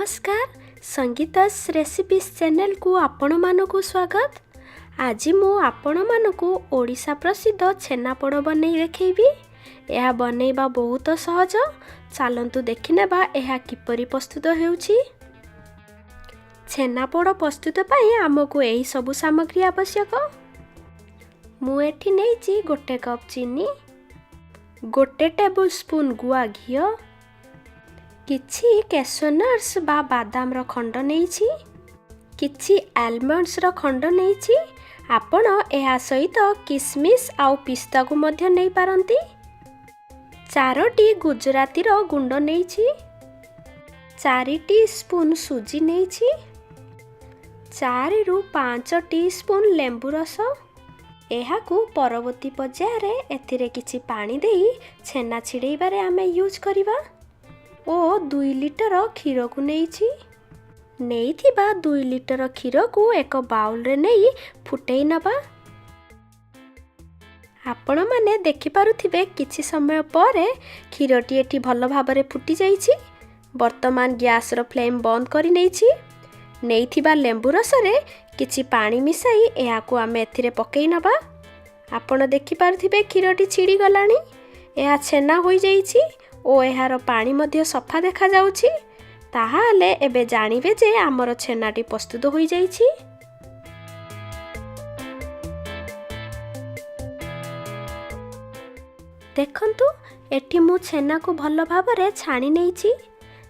नमस्कार Sangeeta's recipes channel को आपण मानकु स्वागत। आज मु आपण मानकु ओडिशा प्रसिद्ध छेनापोड़ बनै देखैबी। यह बनैबा बहुत सहज। चलंतु देखिनेबा यह किपरि प्रस्तुत हेउछि। छेनापोड़ प्रस्तुत पई हमकु एही सब सामग्री आवश्यक। मु एठी नेइछि गोटे कप चीनी, गोटे टेबल स्पून गुआ घी, किछि कैशनट्स बा बादाम रो खंड नेइछि, किछि आलमंड्स रो खंड नेइछि। आपण एहा सहित किसमिस आउ पिस्ता को मध्य नै पारंती। 4टी गुजराती रो गुंड नेइछि, 4 टीस्पून सुजी नेइछि, 4 रु 5 टीस्पून लेंबू रस। एहाकू परवर्ती पर्याय रे एथिरे किछि पानी देई छेना छिड़ेइबारे आमे यूज करिबा। ओ 2 लिटर क्षीर को नेइथिबा 2 लिटर क्षीर को एक बाउल रे नेई फुटै नबा। आपण माने देखि पारुथिबे किछि समय परे क्षीरटी एठी भलो भाबरे फुटी जाईछि। वर्तमान गैस रो फ्लेम बंद करि नेइथिबा लेंबू रस रे किछि पानी मिसाई एहाकू आमे एथिरे पकेई नबा। आपण देखि पारुथिबे क्षीरटी छिड़ी गलानी। एहा छेना होई जाईछि ओ एहार पानी मध्य सफा देखा जाउछि। ताहाले एबे जानिबे जे हमर छेनाटी प्रस्तुत होई जाईछि। देखंतु एठी मु छेना को भलो भाबरे छाणी नेइछि।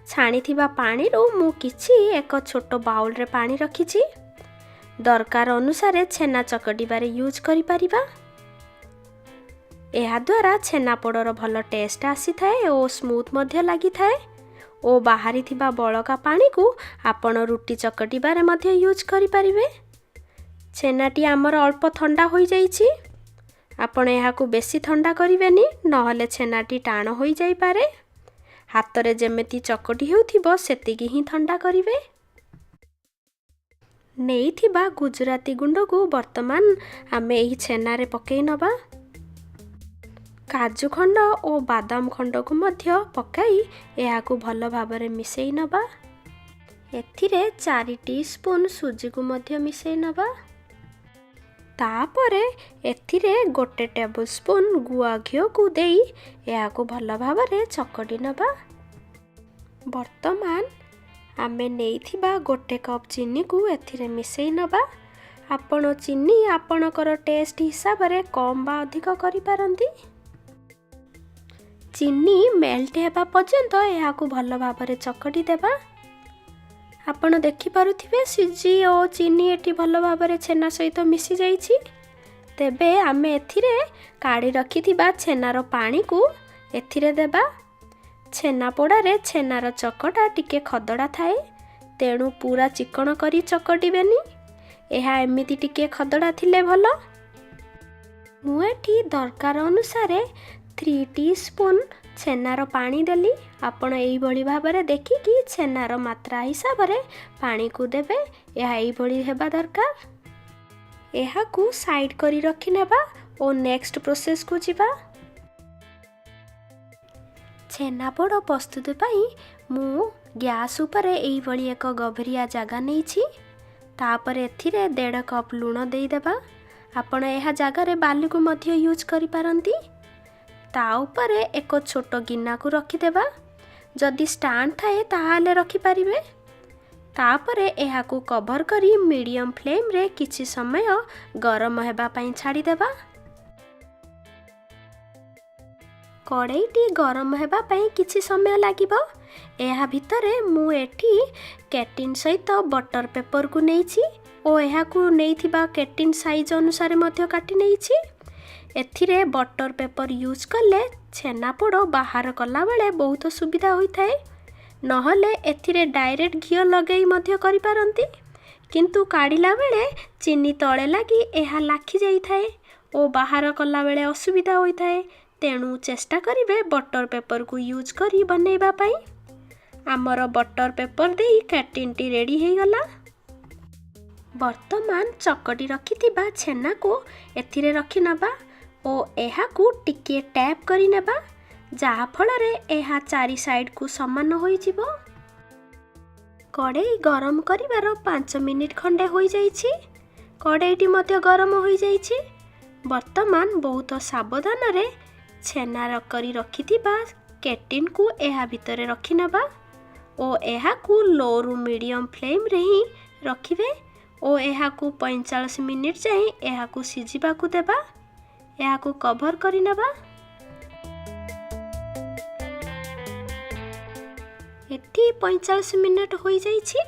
छाणीथिबा पानी रो मु किछि एक छोटो बाउल रे पानी रखिछि। दरकार अनुसार छेना चकटिबारे यूज करि परिबा। एहा द्वारा छेनापोड़र भल टेस्ट आसी थाए ओ स्मूथ मध्य लागि थाए। ओ बाहरी थिबा बळका पानी को आपण रुटी चकटिबारे मध्य यूज करि परिबे। छेनाटी हमर अल्प ठंडा होई जाईछि। आपण एहाकू बेसी ठंडा करिवेनी, नहले छेनाटी टाण होई जाई पारे। हातरे जेमेति चकटी हेउथिबो सेतिकी ही ठंडा करिवे। नेइथिबा गुजराती गुंड को वर्तमान आमे एही छेना रे पकेई नबा। काजू खंड और बादाम खंड को मध्य पकाई एहाकू भलो भाबरे मिसेई नबा। एथिरे 4 टीस्पून सुजी को मध्य मिसेई नबा। तापरे एथिरे गोटे टेबल स्पून गुआ घी को देई एहाकू भलो भाबरे चकटी नबा। वर्तमान आमे नेइथिबा गोटे कप चीनी को एथिरे मिसेई नबा। आपण चीनी आपणकर टेस्ट हिसाब रे कम बा अधिक करि पारंती। चीनी मेल्ट हेबा पर्यंत एहाकू भलो भाबरे चकटी देबा। आपण देखि पारुथिबे सुजी और चीनी एठी भलो भाबरे छेना सहित मिसी जाईछि। तेबे आमे एथिरे काडी रखिथिबा छेनार पानी को एथिरे देबा। छेना पोड़ारे छेनार चकटा टिके खदड़ा थाए, तेणु पूरा चिकन करी चकटिबेनी। एहा एमिति टिके खदड़ा थिले भलो। मु एठी दरकार अनुसार 3 टीस्पून छेनार पानी देली। आपण एई भली भाबरे देखिकी छेनार मात्रा हिसाब रे पानी को देबे। एहा एई भली हेबा दरकार। एहाकू साइड करी रखि नेबा ओ नेक्स्ट प्रोसेस को जिबा। छेनापोड़ प्रस्तुत पाई मु गैस ऊपर एई भली एक गभरिया जगह नेइछि। तापर एथिरे 1.5 कप लूण देई देबा। आपण एहा जगह रे बाली को मध्य यूज करि पारंती। ता ऊपरे एक छोटो गिन्ना को रखि देबा। जदि स्टैंड थाए ताहाले रखि परिबे। तापरे एहाकू कवर करी मीडियम फ्लेम रे किछि समय गरम हेबा पई छाडी देबा। कड़ाईटी गरम हेबा पई किछि समय लागिबो। एहा भितरे मु एठी केटिन सहित बटर पेपर को नेइछि ओ एहाकू नेइथिबा केटिन साइज अनुसार मध्य काटी नेइछि। एथिरे बटर पेपर यूज कले छेनापोड़ बाहर कला बेले बहुत सुविधा होई थाए। नहले एथिरे डायरेक्ट घी लगेई मध्य करि पारंती, किंतु काढिला बेले चीनी तळे लागी एहा लाखि जाई थाए ओ बाहर कला बेले असुविधा होई थाए। तेणु चेष्टा करिवे बटर पेपर को यूज करी बनेइबा पई। आमर बटर पेपर देई कैटिनटी रेडी हेई गला। वर्तमान चकटी रखिथिबा छेना को एथिरे रखि नबा ओ एहाकू टिके टैप करि नेबा, जहा फल रे एहा चारि साइड को समान होई जिवो। कड़ेई गरम करिवार 5 मिनिट खंडे हो जाइछि। कड़ेईटी मध्य गरम हो जाइछि। वर्तमान बहुत सावधान रे छेना करी रखिथिबा केटिन को एहा भितरे रखि नबा ओ एहा को लो रु मीडियम फ्लेम रे ही रखिबे ओ एहा को 45 मिनिट जाए एहा को सिझिबा को देबा। एहा को कवर करि नबा। एठी 45 मिनिट हो जाइछि।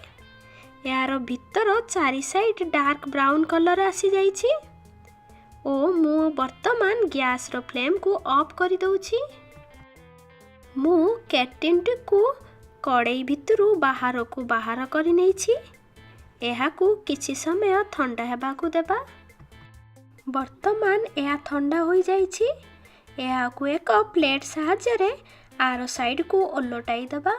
यार भीतर चारि साइड डार्क ब्राउन कलर आसी जाइछि ओ मु वर्तमान गैस रो फ्लेम को ऑफ करि दउछि। मु केटिन को कड़ेई भितरु बाहर को बाहर करि नैछि। एहा को किछि समय ठंडा हेबा को देबा। वर्तमान एहा ठंडा हो जाइछि। एहा को एक प्लेट साहाय्य रे आर साइड को ओलटाई दबा।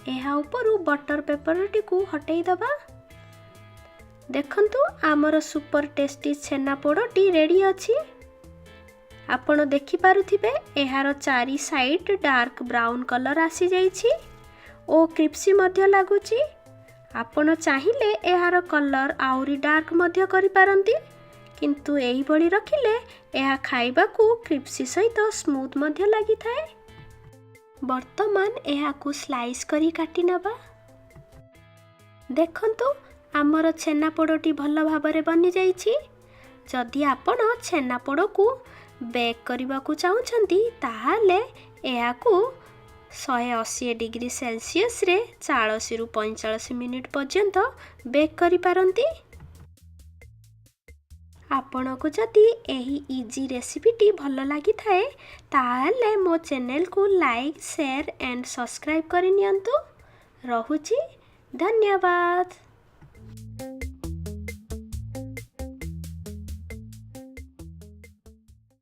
एहा ऊपर बटर पेपर टी को हटाई दबा। देखंतु आमर सुपर टेस्टी छेना पोड़टी रेडी अछि। आपण देखि पारुथिबे एहार चारि साइड डार्क ब्राउन कलर आसी जाइछि ओ क्रिप्सी मध्य लागुछि। आपण चाहिले एहार कलर आउरी डार्क मध्य करि पारंती, किंतु एही बळी रखिले एहा खाइबा को क्रिप्सी सहित स्मूथ मध्य लागि थाए। वर्तमान एहा को स्लाइस करी काटी नबा। देखंतु आमर छेनापोड़टी भल भाबरे बनी जाइछि। जदि आपण छेनापोड़ को बेक करबा को चाहुछंती ताहाले एहा को 180 डिग्री सेल्सियस रे 40 रु 45 मिनिट पर्यंत बेक करि पारंती। आपण को जदि एही इजी रेसिपीटी भल लागि थाए ताहाले मो चैनल को लाइक शेयर एंड सब्सक्राइब करि नियंतु। रहुछि, धन्यवाद।